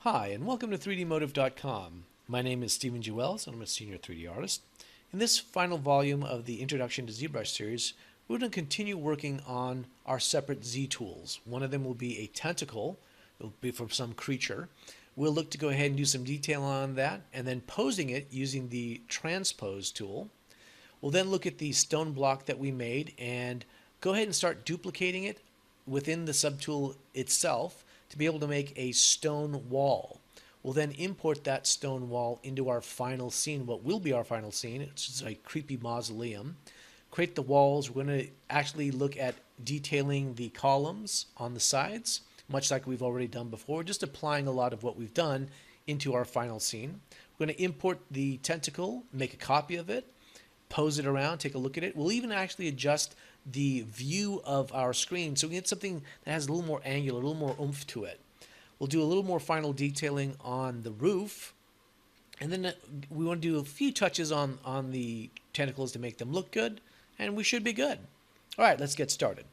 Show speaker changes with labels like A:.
A: Hi, and welcome to 3dmotive.com. My name is Stephen Jewells, and I'm a senior 3D artist. In this final volume of the Introduction to ZBrush series, we're going to continue working on our separate Z tools. One of them will be a tentacle. It'll be from some creature. We'll look to go ahead and do some detail on that, and then posing it using the transpose tool. We'll then look at the stone block that we made and go ahead and start duplicating it within the subtool itself to be able to make a stone wall. We'll then import that stone wall into our final scene, what will be our final scene. It's just a creepy mausoleum. Create the walls. We're going to actually look at detailing the columns on the sides, much like we've already done before, just applying a lot of what we've done into our final scene. We're going to import the tentacle, make a copy of it, pose it around, take a look at it. We'll even actually adjust the view of our screen so we get something that has a little more angular, a little more oomph to it. We'll do a little more final detailing on the roof, and then we want to do a few touches on the tentacles to make them look good, and we should be good. All right, let's get started.